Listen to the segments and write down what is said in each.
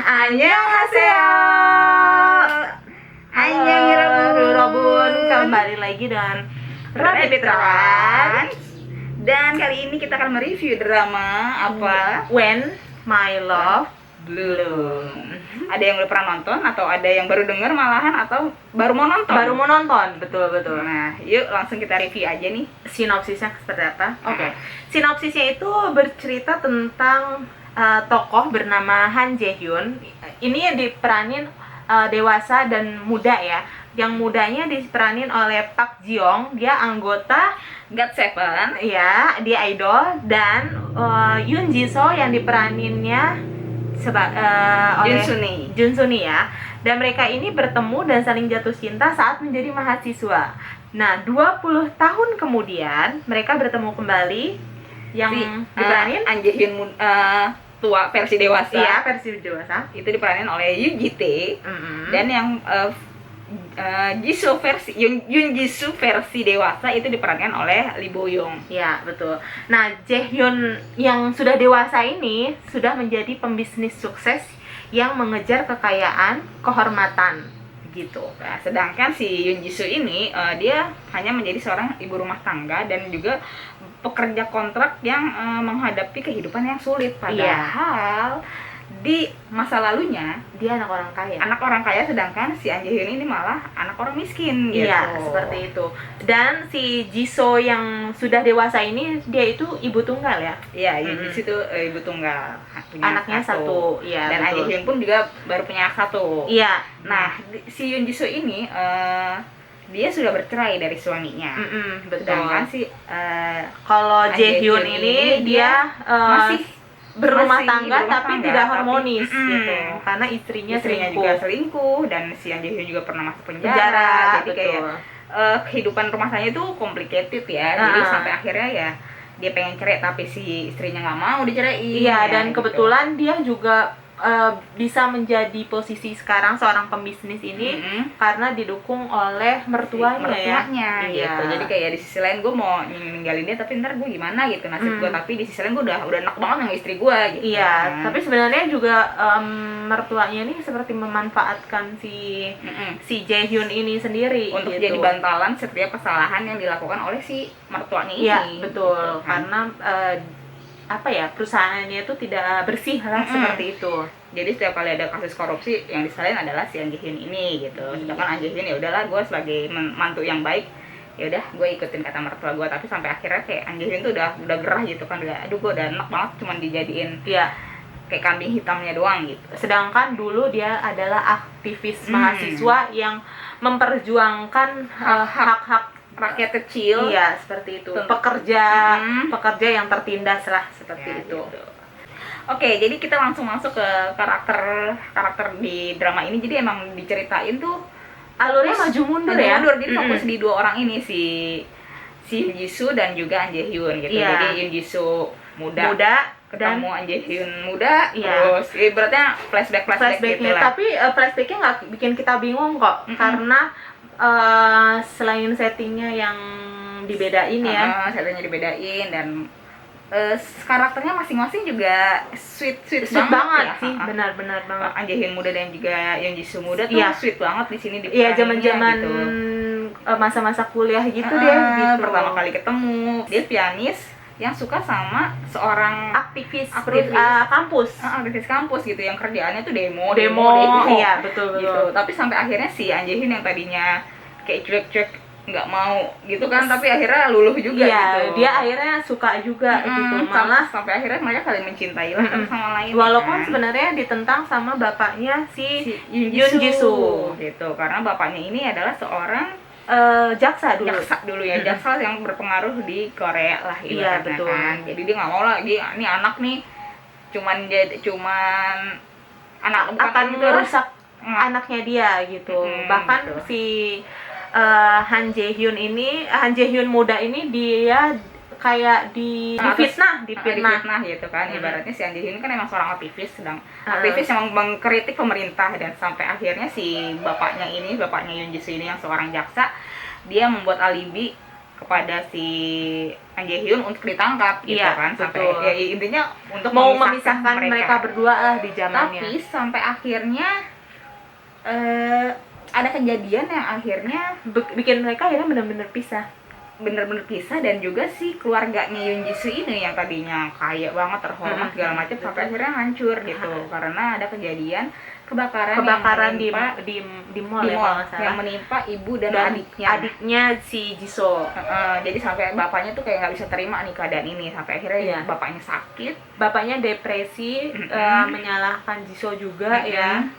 Annyeonghaseyo. Annyeonghaseyo. Kembali lagi dengan Rabbit Rawan. Dan kali ini kita akan mereview drama apa? When My Love Bloom. Ada yang udah pernah nonton atau ada yang baru denger malahan atau baru mau nonton? Baru mau nonton, betul. Nah, yuk langsung kita review aja nih. Sinopsisnya seperti apa? Oke. Sinopsisnya itu bercerita tentang tokoh bernama Han Jae Hyun. Ini diperanin dewasa dan muda ya. Yang mudanya diperanin oleh Park Ji Young, dia anggota GOT7. ya, dia idol. Dan Yoon Ji So yang diperaninnya oleh Jun Suni ya. Dan mereka ini bertemu dan saling jatuh cinta saat menjadi mahasiswa. Nah, 20 tahun kemudian mereka bertemu kembali. Yang diperanin An Jae Hyun tua versi dewasa. iya, versi dewasa. Itu diperanin oleh Yoon Ji Tae. Dan yang Jisoo versi Yoon Jisoo versi dewasa itu diperankan oleh Lee Bo Young. Ya, betul. Nah, Jae Hyun yang sudah dewasa ini sudah menjadi pembisnis sukses yang mengejar kekayaan, kehormatan gitu. Nah, sedangkan si Yoon Jisoo ini dia hanya menjadi seorang ibu rumah tangga dan juga pekerja kontrak yang menghadapi kehidupan yang sulit. Padahal di masa lalunya dia anak orang kaya. Sedangkan si An Jae Hyun ini malah anak orang miskin gitu. Iya, seperti itu. Dan si Jisoo yang sudah dewasa ini dia itu ibu tunggal ya. Iya, Yoon Jisoo itu ibu tunggal, punya anaknya satu. Iya, dan An Jae Hyun pun juga baru punya anak satu. Iya. Nah, si Yoon Jisoo ini dia sudah bercerai dari suaminya. Betul. Sedangkan si kalau Jae Hyun ini dia masih berumah masih tangga berumah tapi tangga, tidak tapi, harmonis gitu. Karena istrinya juga selingkuh dan si An Jae Hyun juga pernah masuk penjara. Jadi kayak kehidupan rumah tangga itu complicated ya. Jadi sampai akhirnya ya dia pengen cerai tapi si istrinya nggak mau diceraiin. Iya, ya, dan kebetulan dia juga bisa menjadi posisi sekarang seorang pembisnis ini karena didukung oleh mertuanya ya. Gitu. Jadi kayak di sisi lain gue mau ninggalin dia tapi ntar gue gimana gitu nasib gue, tapi di sisi lain gue udah enak banget sama istri gue gitu. Iya, tapi sebenarnya juga mertuanya ini seperti memanfaatkan si Jae Hyun ini sendiri untuk gitu. jadi bantalan setiap kesalahan yang dilakukan oleh si mertuanya ini. Iya, betul. Gitu, kan? Karena perusahaannya itu tidak bersih lah, seperti itu. Jadi setiap kali ada kasus korupsi yang disalahin adalah si An Jae Hyun ini gitu. Sedangkan An Jae Hyun ya udahlah, gue sebagai mantu yang baik ya udah gue ikutin kata mertua gue, tapi sampai akhirnya kayak An Jae Hyun tuh udah gerah gitu kan, udah aduh gue udah enak banget cuman dijadiin kayak kambing hitamnya doang gitu. Sedangkan dulu dia adalah aktivis mahasiswa yang memperjuangkan hak-hak rakyat kecil. Iya, seperti itu. Pekerja yang tertindas lah, seperti itu. Gitu. Oke, jadi kita langsung masuk ke karakter di drama ini. Jadi emang diceritain tuh alurnya maju mundur ya. Jadi fokus di dua orang ini, si Yoon Jisoo dan juga An Jae Hyun gitu. Iya. Jadi Yoon Jisoo muda ketemu An Jae Hyun muda, terus ibaratnya flashback gitu lah. Tapi flashbacknya nggak bikin kita bingung kok, karena selain settingnya yang dibedain ya, settingnya dibedain dan karakternya masing-masing juga sweet banget ya. sih, benar-benar banget. An Jae Hyun muda dan juga Yoon Jisoo muda tuh sweet banget di sini di zaman-zaman gitu. Masa-masa kuliah gitu deh gitu. Pertama kali ketemu, dia pianis yang suka sama seorang aktivis kampus. Aktivis kampus gitu yang kerjaannya tuh demo. Iya, betul. Gitu. Tapi sampai akhirnya si An Jae Hyun yang tadinya kayak cuek-cuek nggak mau gitu kan, tapi akhirnya luluh juga gitu. Dia akhirnya suka juga gitu. Malah sampai akhirnya mereka saling mencintai lah satu sama lain. Walaupun sebenarnya ditentang sama bapaknya si Yoon Jisoo gitu. Karena bapaknya ini adalah seorang jaksa dulu ya, jaksa yang berpengaruh di Korea lah ibaratnya kan. Jadi dia nggak mau lagi ini anak nih cuman anak akan gitu merusak anaknya dia gitu. Bahkan gitu. Si Han Jae Hyun muda ini dia kayak difitnah gitu kan. Ibaratnya si Han Jae Hyun kan emang seorang aktivis yang mengkritik pemerintah, dan sampai akhirnya si bapaknya Yoon Jisoo ini yang seorang jaksa, dia membuat alibi kepada si An Jae Hyun untuk ditangkap gitu Iya, kan, sampai betul. ya intinya untuk Mau memisahkan mereka berdua lah di zamannya. Tapi sampai akhirnya ada kejadian yang akhirnya bikin mereka akhirnya benar-benar pisah. Bener-bener pisah, dan juga si keluarganya Yoon Ji Soo ini yang tadinya kaya banget, terhormat segala macam, sampai akhirnya hancur gitu karena ada kejadian kebakaran di mall ya, kalau nggak salah, yang menimpa ibu dan adiknya si Jisoo. Jadi sampai bapaknya tuh kayak nggak bisa terima nih keadaan ini, sampai akhirnya bapaknya sakit, bapaknya depresi, menyalahkan Jisoo juga ya.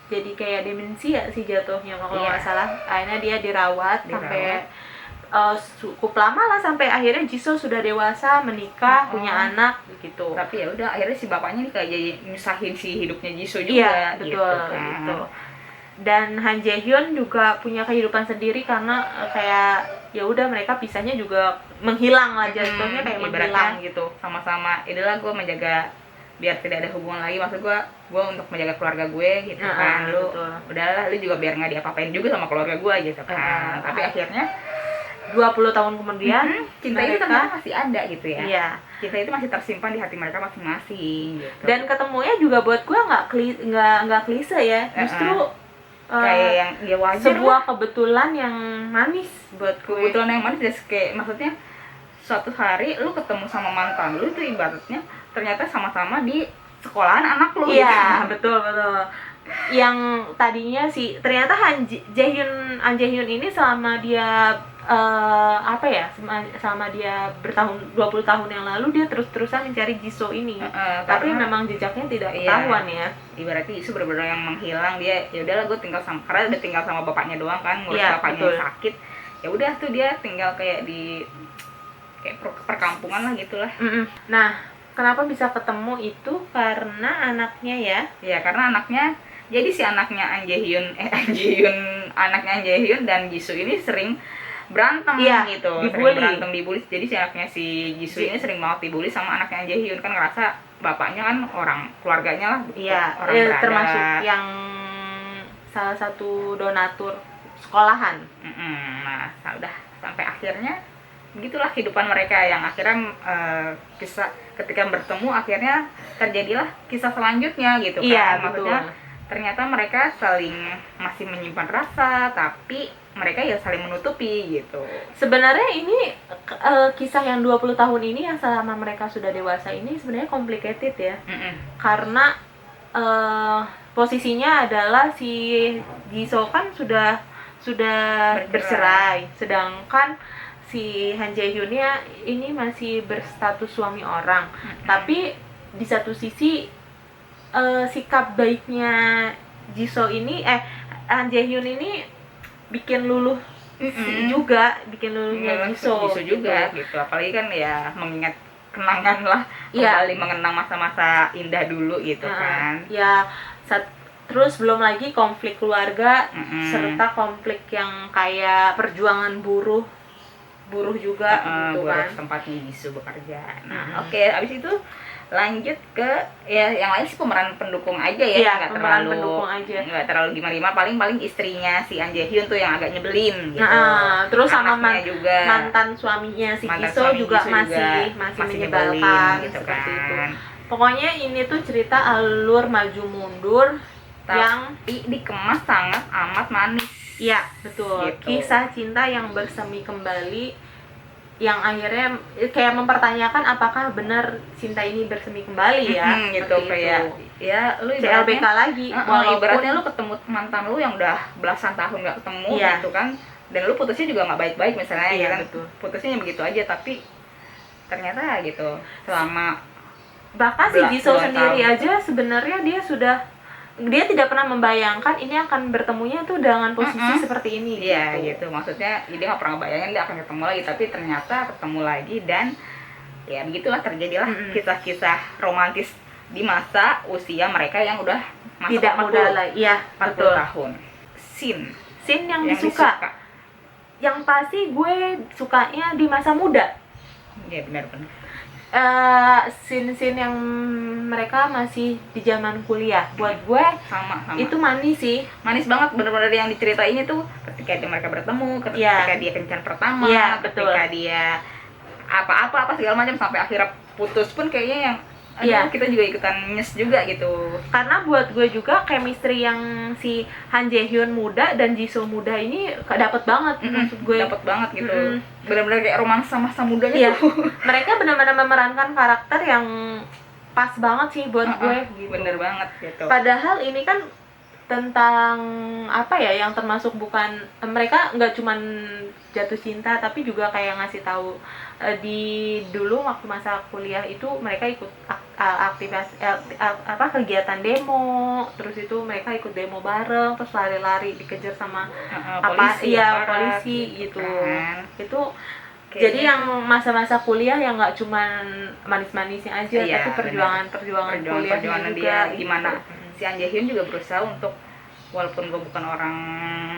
Jadi kayak demensia sih jatuhnya kalau nggak salah. Akhirnya dia dirawat sampai cukup lama lah, sampai akhirnya Jisoo sudah dewasa, menikah, punya anak gitu. Tapi ya udah, akhirnya si bapaknya nih kayak jadi nyusahin si hidupnya Jisoo juga. Iya, betul gitu, gitu. Dan Han Jae Hyun juga punya kehidupan sendiri karena kayak ya udah mereka pisahnya juga menghilang lah, jatuhnya kayak menghilang gitu. Sama-sama, itulah gue menjaga biar tidak ada hubungan lagi, maksud gue untuk menjaga keluarga gue gitu kan. Lu udahlah, lu juga biar nggak diapa-apain juga sama keluarga gue gitu kan. Tapi akhirnya 20 tahun kemudian cinta itu ternyata masih ada gitu ya. Iya. Cinta itu masih tersimpan di hati mereka masing-masing gitu. Dan ketemunya juga buat gue nggak klise ya, justru kayak yang ya wajar sebuah kebetulan yang manis buat gue. Kebetulan yang manis, kayak maksudnya suatu hari lu ketemu sama mantan lu, itu ibaratnya ternyata sama-sama di sekolahan anak lu. Iya, betul. Yang tadinya sih ternyata An Jae Hyun ini selama dia selama dia 20 tahun yang lalu dia terus-terusan mencari Jisoo ini. Tapi memang jejaknya tidak ketahuan ya. Ibaratnya Jisoo benar-benar yang menghilang, dia ya udahlah gue tinggal sama, karena udah tinggal sama bapaknya doang kan, ngurus bapaknya yang sakit. Ya udah tuh dia tinggal kayak di perkampungan lah gitulah. Nah, kenapa bisa ketemu itu karena anaknya ya? Ya karena anaknya, jadi si anaknya anaknya An Jae Hyun dan Jisoo ini sering berantem gitu, dibully. Jadi si anaknya si Jisoo ini sering banget dibully sama anaknya An Jae Hyun, kan ngerasa bapaknya kan orang keluarganya lah, orang berada, termasuk yang salah satu donatur sekolahan. Nah, udah sampai akhirnya begitulah kehidupan mereka, yang akhirnya kisah ketika bertemu akhirnya terjadilah kisah selanjutnya gitu kan. Maksudnya ternyata mereka saling masih menyimpan rasa, tapi mereka ya saling menutupi gitu. Sebenarnya ini kisah yang 20 tahun ini yang selama mereka sudah dewasa ini sebenarnya complicated ya. Karena posisinya adalah si Jisoo kan sudah bercerai, sedangkan si Han Jae Hyunnya ini masih berstatus suami orang. Tapi di satu sisi sikap baiknya Jisoo ini Han Jae Hyun ini bikin luluh bikin luluhnya Jisoo juga gitu. Apalagi kan ya mengingat kenangan lah, kembali mengenang masa-masa indah dulu gitu kan. Terus belum lagi konflik keluarga, serta konflik yang kayak perjuangan buruh juga gitu kan, tempatnya Jisoo bekerja. Nah, oke, abis itu lanjut ke ya yang lain sih pemeran pendukung aja ya, nggak terlalu gimana, paling istrinya si An Jae Hyun tuh yang agak nyebelin gitu. Terus sama juga mantan suaminya si Jisoo juga masih menyebalkan gitu seperti kan. Itu pokoknya ini tuh cerita alur maju mundur yang dikemas sangat amat manis. Iya, betul. Gitu. Kisah cinta yang bersemi kembali, yang akhirnya kayak mempertanyakan apakah benar cinta ini bersemi kembali ya. Gitu kayak ya lu CLBK lagi. Walaupun ibaratnya lu ketemu mantan lu yang udah belasan tahun nggak ketemu gitu kan, dan lu putusnya juga nggak baik-baik misalnya ya kan. Betul. Putusnya begitu aja, tapi ternyata gitu selama bahkan si Jisoo sendiri aja sebenarnya dia tidak pernah membayangkan ini akan bertemunya tuh dengan posisi seperti ini. Iya gitu. Maksudnya dia nggak pernah bayangin dia akan ketemu lagi, tapi ternyata ketemu lagi, dan ya begitulah terjadilah kisah-kisah romantis di masa usia mereka yang udah masuk tidak muda lah. Iya, 40 tahun. Scene yang disuka. Yang pasti gue sukanya di masa muda. Iya, benar-benar. scene-scene yang mereka masih di zaman kuliah buat gue sama itu manis sih, manis banget, bener-bener yang diceritain itu ketika mereka bertemu, ketika dia kencan pertama, ketika dia apa segala macam sampai akhirnya putus pun kayaknya yang kita juga ikutan nyes juga gitu. Karena buat gue juga chemistry yang si Han Jae Hyun muda dan Jisoo muda ini dapet banget, maksud gue dapet banget gitu. Benar-benar kayak romansa masa mudanya tuh. Mereka benar-benar memerankan karakter yang pas banget sih buat gue gitu. Bener banget gitu. Padahal ini kan tentang apa ya, yang termasuk bukan, mereka nggak cuman jatuh cinta tapi juga kayak ngasih tahu di dulu waktu masa kuliah itu mereka ikut aktivitas kegiatan demo, terus itu mereka ikut demo bareng, terus lari-lari dikejar sama polisi gitu kan. Itu jadi yang masa-masa kuliah yang nggak cuman manis-manisnya aja, tapi perjuangan kuliahnya juga dia gimana. Si Han Jae Hyun juga berusaha untuk, walaupun gue bukan orang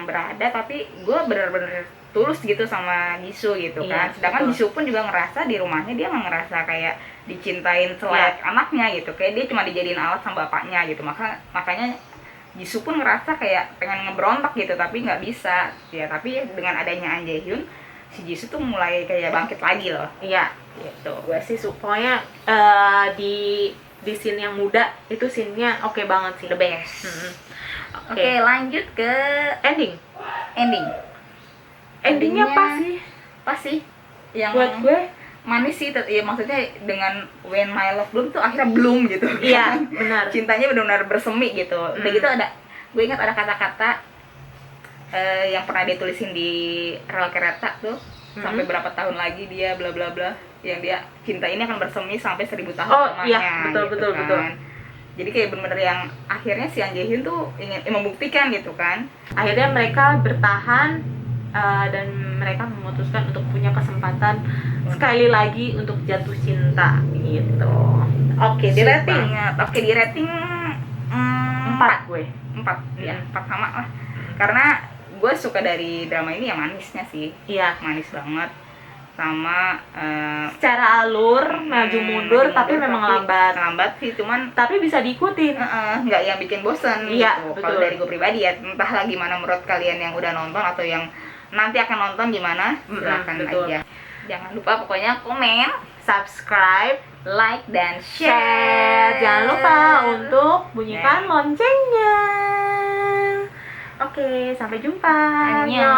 berada, tapi gue bener-bener tulus gitu sama Jisoo gitu kan. Sedangkan Jisoo pun juga ngerasa di rumahnya dia nggak ngerasa kayak dicintain selain anaknya gitu, kayak dia cuma dijadiin alat sama bapaknya gitu. Makanya Jisoo pun ngerasa kayak pengen ngeberontak gitu, tapi nggak bisa ya. Tapi dengan adanya Han Jae Hyun, si Jisoo tuh mulai kayak bangkit lagi loh. Iya gitu. Gue sih pokoknya di scene yang muda itu scene-nya oke banget sih, the best. Oke, lanjut ke endingnya pas sih yang buat gue manis sih, ya maksudnya dengan When My Love Bloom tuh akhirnya bloom gitu. Iya benar, cintanya benar-benar bersemi gitu. Udah gitu gue ingat ada kata-kata yang pernah ditulisin di rel kereta tuh, sampai berapa tahun lagi dia bla bla bla, yang dia cinta ini akan bersemi sampai 1000 tahun lamanya. Betul. Jadi kayak bener-bener yang akhirnya si Han Jae Hyun tuh ingin membuktikan gitu kan. Akhirnya mereka bertahan dan mereka memutuskan untuk punya kesempatan sekali lagi untuk jatuh cinta gitu. Oke, di rating 4 gue. 4 ya, 4 sama lah. Karena gue suka dari drama ini yang manisnya sih. Iya, manis banget. Sama secara alur maju mundur tapi memang lambat sih, cuman tapi bisa diikutin, nggak yang bikin bosen gitu. Kalau dari gue pribadi ya, entahlah gimana menurut kalian yang udah nonton atau yang nanti akan nonton gimana, silakan aja. Jangan lupa pokoknya komen, subscribe, like, dan share. Jangan lupa untuk bunyikan loncengnya. Oke, sampai jumpa. Annyeong.